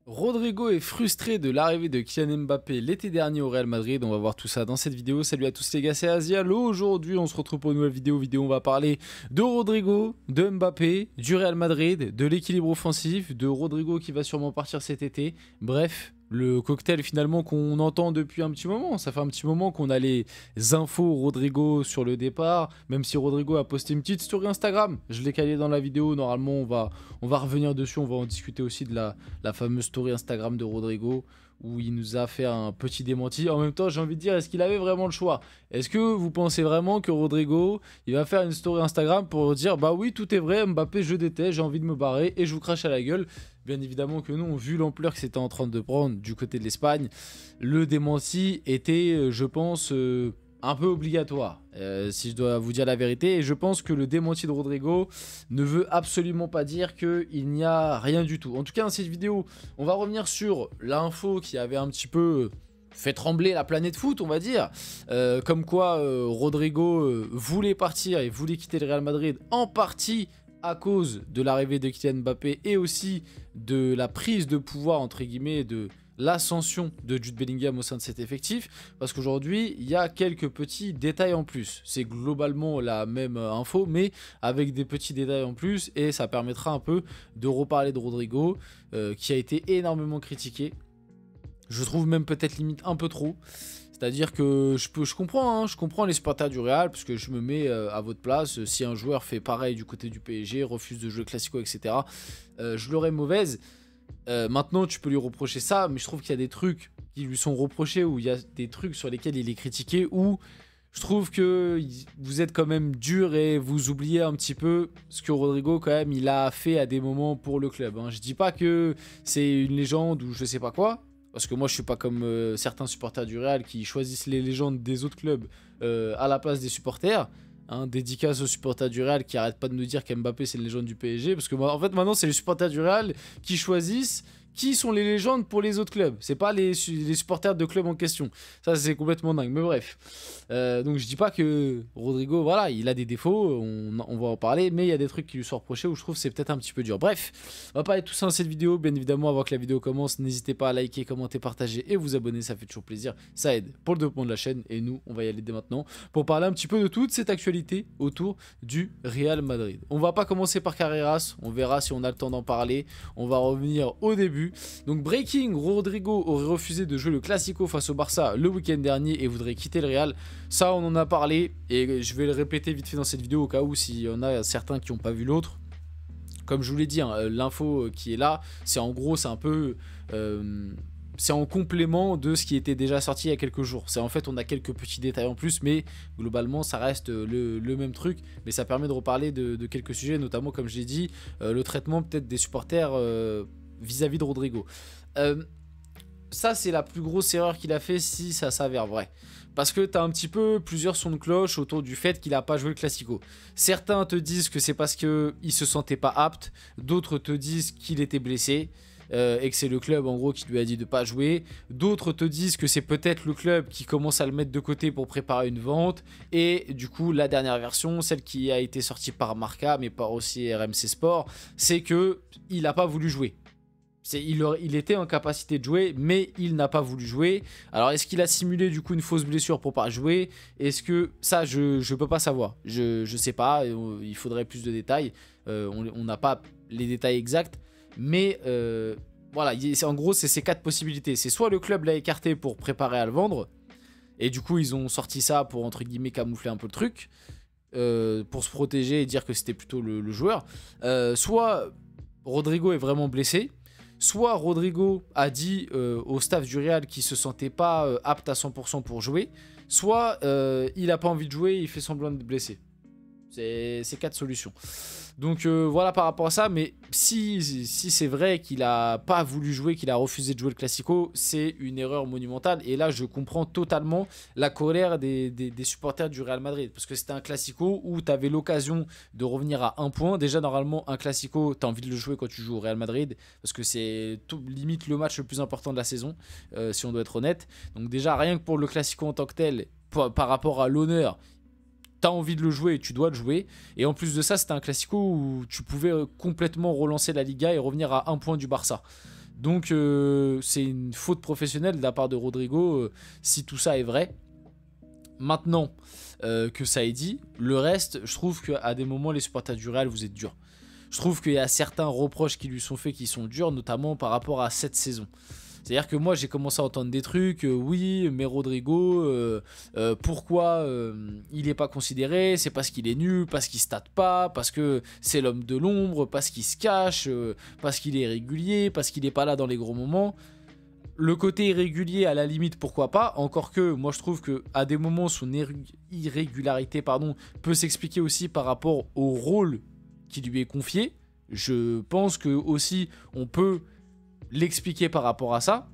Rodrigo est frustré de l'arrivée de Kylian Mbappé l'été dernier au Real Madrid. On va voir tout ça dans cette vidéo. Salut à tous les gars, c'est Azialo. Aujourd'hui, on se retrouve pour une nouvelle vidéo. On va parler de Rodrigo, de Mbappé, du Real Madrid, de l'équilibre offensif, de Rodrigo qui va sûrement partir cet été. Bref, le cocktail finalement qu'on entend depuis un petit moment. Ça fait un petit moment qu'on a les infos Rodrigo sur le départ. Même si Rodrigo a posté une petite story Instagram. Je l'ai calé dans la vidéo. Normalement, on va revenir dessus. On va en discuter aussi de la fameuse story Instagram de Rodrigo où il nous a fait un petit démenti. En même temps, j'ai envie de dire, est-ce qu'il avait vraiment le choix? Est-ce que vous pensez vraiment que Rodrigo, il va faire une story Instagram pour dire, bah oui, tout est vrai, Mbappé, je déteste, j'ai envie de me barrer et je vous crache à la gueule? Bien évidemment que non, vu l'ampleur que c'était en train de prendre du côté de l'Espagne, le démenti était, je pense, un peu obligatoire, si je dois vous dire la vérité. Et je pense que le démenti de Rodrigo ne veut absolument pas dire qu'il n'y a rien du tout. En tout cas, dans cette vidéo, on va revenir sur l'info qui avait un petit peu fait trembler la planète foot, on va dire. Comme quoi, Rodrigo voulait partir et voulait quitter le Real Madrid en partie à cause de l'arrivée de Kylian Mbappé et aussi de la prise de pouvoir, entre guillemets, de l'ascension de Jude Bellingham au sein de cet effectif, parce qu'aujourd'hui il y a quelques petits détails en plus. C'est globalement la même info mais avec des petits détails en plus, et ça permettra un peu de reparler de Rodrigo qui a été énormément critiqué, je trouve même peut-être limite un peu trop. C'est-à-dire que je comprends, hein, je comprends les supporters du Real, parce que je me mets à votre place. Si un joueur fait pareil du côté du PSG, refuse de jouer classico, etc., je l'aurais mauvaise. Maintenant, tu peux lui reprocher ça, mais je trouve qu'il y a des trucs qui lui sont reprochés, ou il y a des trucs sur lesquels il est critiqué, où je trouve que vous êtes quand même dur et vous oubliez un petit peu ce que Rodrigo, quand même, il a fait à des moments pour le club. Hein. Je dis pas que c'est une légende ou je sais pas quoi, parce que moi je suis pas comme certains supporters du Real qui choisissent les légendes des autres clubs à la place des supporters. Hein, dédicace aux supporters du Real qui arrêtent pas de nous dire qu'Mbappé c'est une légende du PSG, parce que moi, en fait maintenant c'est les supporters du Real qui choisissent qui sont les légendes pour les autres clubs. C'est pas les supporters de clubs en question. Ça c'est complètement dingue, mais bref. Donc je dis pas que Rodrigo, voilà, il a des défauts, on va en parler, mais il y a des trucs qui lui sont reprochés où je trouve que c'est peut-être un petit peu dur. Bref, on va parler de tout ça dans cette vidéo. Bien évidemment, avant que la vidéo commence, n'hésitez pas à liker, commenter, partager et vous abonner, ça fait toujours plaisir. Ça aide pour le développement de la chaîne, et nous, on va y aller dès maintenant pour parler un petit peu de toute cette actualité autour du Real Madrid. On va pas commencer par Carreras, on verra si on a le temps d'en parler. On va revenir au début. Donc breaking, Rodrigo aurait refusé de jouer le Classico face au Barça le week-end dernier et voudrait quitter le Real. Ça, on en a parlé et je vais le répéter vite fait dans cette vidéo au cas où s'il y en a certains qui n'ont pas vu l'autre. Comme je vous l'ai dit, hein, l'info qui est là, c'est en gros, c'est un peu... c'est en complément de ce qui était déjà sorti il y a quelques jours. C'est en fait, on a quelques petits détails en plus, mais globalement, ça reste le même truc. Mais ça permet de reparler de quelques sujets, notamment, comme je l'ai dit, le traitement peut-être des supporters vis-à-vis de Rodrigo. Ça, c'est la plus grosse erreur qu'il a fait si ça s'avère vrai. Parce que tu as un petit peu plusieurs sons de cloche autour du fait qu'il n'a pas joué le Classico. Certains te disent que c'est parce qu'il ne se sentait pas apte. D'autres te disent qu'il était blessé. Et que c'est le club en gros qui lui a dit de ne pas jouer. D'autres te disent que c'est peut-être le club qui commence à le mettre de côté pour préparer une vente. Et du coup, la dernière version, celle qui a été sortie par Marca, mais par aussi RMC Sport, c'est qu'il n'a pas voulu jouer. Il était en capacité de jouer, mais il n'a pas voulu jouer. Alors, est-ce qu'il a simulé du coup une fausse blessure pour pas jouer? Est-ce que ça, je peux pas savoir. Je sais pas. Il faudrait plus de détails. On n'a pas les détails exacts, mais voilà. En gros, c'est ces quatre possibilités. C'est soit le club l'a écarté pour préparer à le vendre, et du coup ils ont sorti ça pour entre guillemets camoufler un peu le truc, pour se protéger et dire que c'était plutôt le joueur. Soit Rodrigo est vraiment blessé. Soit Rodrigo a dit au staff du Real qu'il se sentait pas apte à 100% pour jouer. Soit il a pas envie de jouer et il fait semblant de blesser. C'est quatre solutions. Donc voilà par rapport à ça. Mais si c'est vrai qu'il a pas voulu jouer, qu'il a refusé de jouer le Classico, c'est une erreur monumentale. Et là je comprends totalement la colère des supporters du Real Madrid. Parce que c'était un Classico où tu avais l'occasion de revenir à un point. Déjà normalement un Classico, tu as envie de le jouer quand tu joues au Real Madrid. Parce que c'est limite le match le plus important de la saison, si on doit être honnête. Donc déjà rien que pour le Classico en tant que tel, par rapport à l'honneur, t'as envie de le jouer et tu dois le jouer. Et en plus de ça, c'était un Classico où tu pouvais complètement relancer la Liga et revenir à un point du Barça. Donc c'est une faute professionnelle de la part de Rodrigo si tout ça est vrai. Maintenant que ça est dit, le reste, je trouve qu'à des moments, les supporters du Real, vous êtes durs. Je trouve qu'il y a certains reproches qui lui sont faits qui sont durs, notamment par rapport à cette saison. C'est-à-dire que moi, j'ai commencé à entendre des trucs, oui, mais Rodrigo, pourquoi il n'est pas considéré? C'est parce qu'il est nul, parce qu'il ne state pas, parce que c'est l'homme de l'ombre, parce qu'il se cache, parce qu'il est irrégulier, parce qu'il n'est pas là dans les gros moments. Le côté irrégulier, à la limite, pourquoi pas. Encore que, moi, je trouve qu'à des moments, son irrégularité peut s'expliquer aussi par rapport au rôle qui lui est confié. Je pense que aussi, on peut l'expliquer par rapport à ça.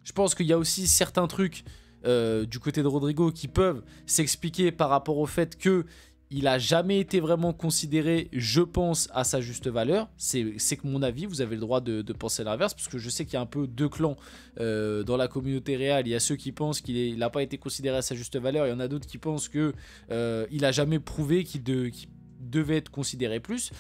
Je pense qu'il y a aussi certains trucs du côté de Rodrigo qui peuvent s'expliquer par rapport au fait que il a jamais été vraiment considéré, je pense, à sa juste valeur. C'est que mon avis, vous avez le droit de penser l'inverse, parce que je sais qu'il y a un peu deux clans dans la communauté réelle. Il y a ceux qui pensent qu'il n'a pas été considéré à sa juste valeur, il y en a d'autres qui pensent qu'il n'a jamais prouvé qu'il devait être considéré plus.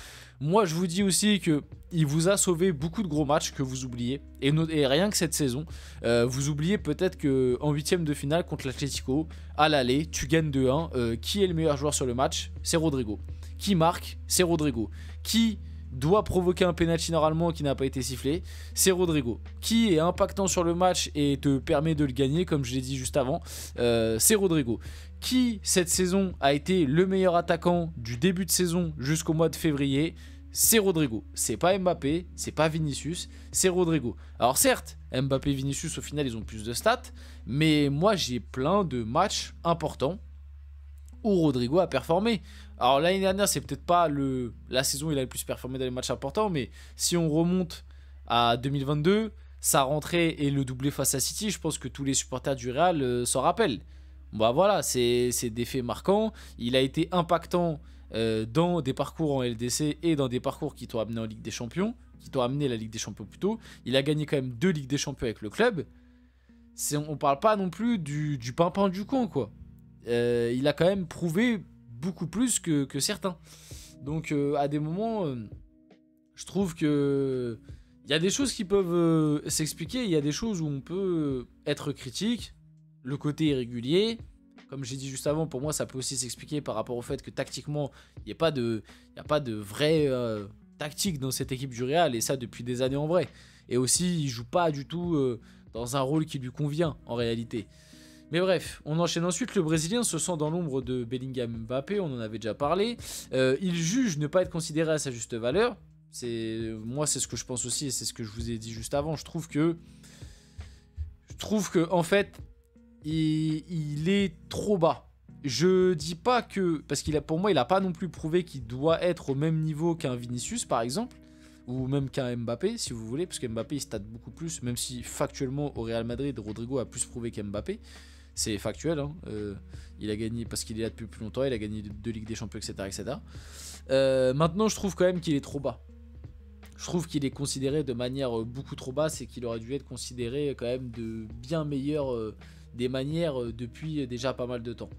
Moi, je vous dis aussi qu'il vous a sauvé beaucoup de gros matchs que vous oubliez. Et rien que cette saison, vous oubliez peut-être qu'en 8ème de finale contre l'Atlético, à l'aller, tu gagnes 2-1. Qui est le meilleur joueur sur le match? C'est Rodrigo. Qui marque? C'est Rodrigo. Qui doit provoquer un penalty normalement qui n'a pas été sifflé? C'est Rodrigo. Qui est impactant sur le match et te permet de le gagner, comme je l'ai dit juste avant? C'est Rodrigo. Qui, cette saison, a été le meilleur attaquant du début de saison jusqu'au mois de février? C'est Rodrigo. C'est pas Mbappé, c'est pas Vinicius, c'est Rodrigo. Alors certes, Mbappé et Vinicius, au final, ils ont plus de stats, mais moi, j'ai plein de matchs importants où Rodrigo a performé. Alors l'année dernière, c'est peut-être pas la saison où il a le plus performé dans les matchs importants, mais si on remonte à 2022, sa rentrée et le doublé face à City, je pense que tous les supporters du Real s'en rappellent. Bah voilà, c'est des faits marquants. Il a été impactant dans des parcours en LDC et dans des parcours qui t'ont amené en Ligue des Champions, qui t'ont amené la Ligue des Champions plutôt. Il a gagné quand même 2 Ligues des Champions avec le club. On parle pas non plus du pimpin du coin, quoi. Il a quand même prouvé beaucoup plus que certains. Donc à des moments, je trouve que il y a des choses qui peuvent s'expliquer, il y a des choses où on peut être critique. Le côté irrégulier, comme j'ai dit juste avant, pour moi ça peut aussi s'expliquer par rapport au fait que tactiquement il n'y a pas de vraie tactique dans cette équipe du Real, et ça depuis des années en vrai. Et aussi il joue pas du tout dans un rôle qui lui convient en réalité. Mais bref, on enchaîne ensuite. Le Brésilien se sent dans l'ombre de Bellingham, Mbappé, on en avait déjà parlé. Il juge ne pas être considéré à sa juste valeur. Moi c'est ce que je pense aussi, et c'est ce que je vous ai dit juste avant. Je trouve que en fait il est trop bas. Je dis pas que... Parce pour moi, il n'a pas non plus prouvé qu'il doit être au même niveau qu'un Vinicius, par exemple. Ou même qu'un Mbappé, si vous voulez. Parce qu'Mbappé, il state beaucoup plus. Même si, factuellement, au Real Madrid, Rodrigo a plus prouvé qu'Mbappé. C'est factuel. Hein. Il a gagné, parce qu'il est là depuis plus longtemps, il a gagné 2 Ligues des Champions, etc. etc. Maintenant, je trouve quand même qu'il est trop bas. Je trouve qu'il est considéré de manière beaucoup trop basse et qu'il aurait dû être considéré quand même de bien meilleure... des manières depuis déjà pas mal de temps.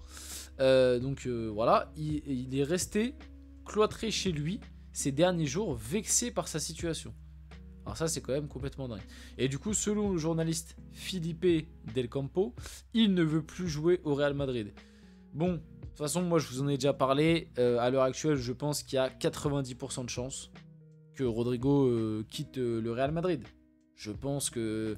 Donc voilà, il est resté cloîtré chez lui ces derniers jours, vexé par sa situation. Alors ça, c'est quand même complètement dingue. Et du coup, selon le journaliste Felipe Del Campo, il ne veut plus jouer au Real Madrid. Bon, de toute façon, moi je vous en ai déjà parlé. À l'heure actuelle, je pense qu'il y a 90% de chances que Rodrigo quitte le Real Madrid. Je pense que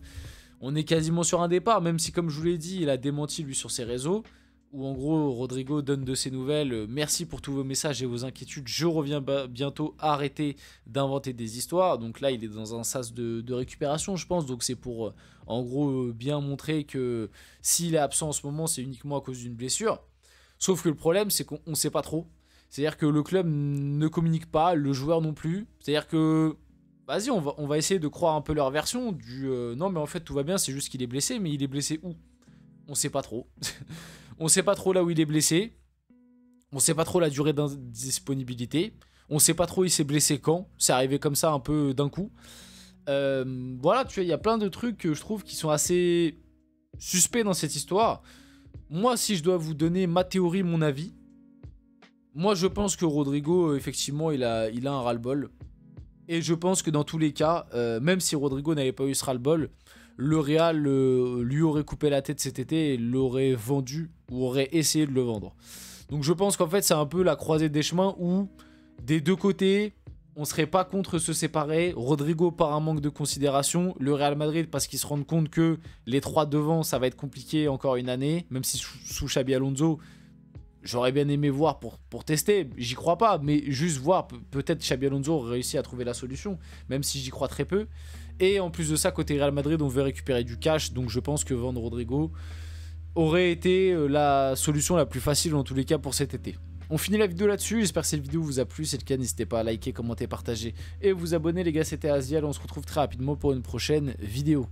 on est quasiment sur un départ, même si, comme je vous l'ai dit, il a démenti lui sur ses réseaux, où en gros Rodrigo donne de ses nouvelles. Merci pour tous vos messages et vos inquiétudes, je reviens bientôt, arrêtez d'inventer des histoires. Donc là, il est dans un sas de récupération, je pense, donc c'est pour en gros bien montrer que s'il est absent en ce moment, c'est uniquement à cause d'une blessure. Sauf que le problème, c'est qu'on ne sait pas trop. C'est-à-dire que le club ne communique pas, le joueur non plus. C'est-à-dire que vas-y, on va essayer de croire un peu leur version du non mais en fait tout va bien, c'est juste qu'il est blessé, mais il est blessé où? On sait pas trop. On sait pas trop là où il est blessé. On sait pas trop la durée d'indisponibilité. On sait pas trop il s'est blessé quand. C'est arrivé comme ça un peu d'un coup. Voilà, tu vois, il y a plein de trucs que je trouve qui sont assez suspects dans cette histoire. Moi, si je dois vous donner ma théorie, mon avis, moi je pense que Rodrigo, effectivement, il a un ras-le-bol. Et je pense que dans tous les cas, même si Rodrigo n'avait pas eu ce ras-le-bol, le Real lui aurait coupé la tête cet été et l'aurait vendu ou aurait essayé de le vendre. Donc je pense qu'en fait c'est un peu la croisée des chemins où des deux côtés on serait pas contre se séparer. Rodrigo par un manque de considération, le Real Madrid parce qu'ils se rendent compte que les trois devant ça va être compliqué encore une année, même si sous Xabi Alonso j'aurais bien aimé voir pour tester, j'y crois pas, mais juste voir, peut-être Xabi Alonso aurait réussi à trouver la solution, même si j'y crois très peu. Et en plus de ça, côté Real Madrid, on veut récupérer du cash, donc je pense que vendre Rodrigo aurait été la solution la plus facile dans tous les cas pour cet été. On finit la vidéo là-dessus, j'espère que cette vidéo vous a plu, si c'est le cas n'hésitez pas à liker, commenter, partager et vous abonner les gars, c'était Azial, on se retrouve très rapidement pour une prochaine vidéo.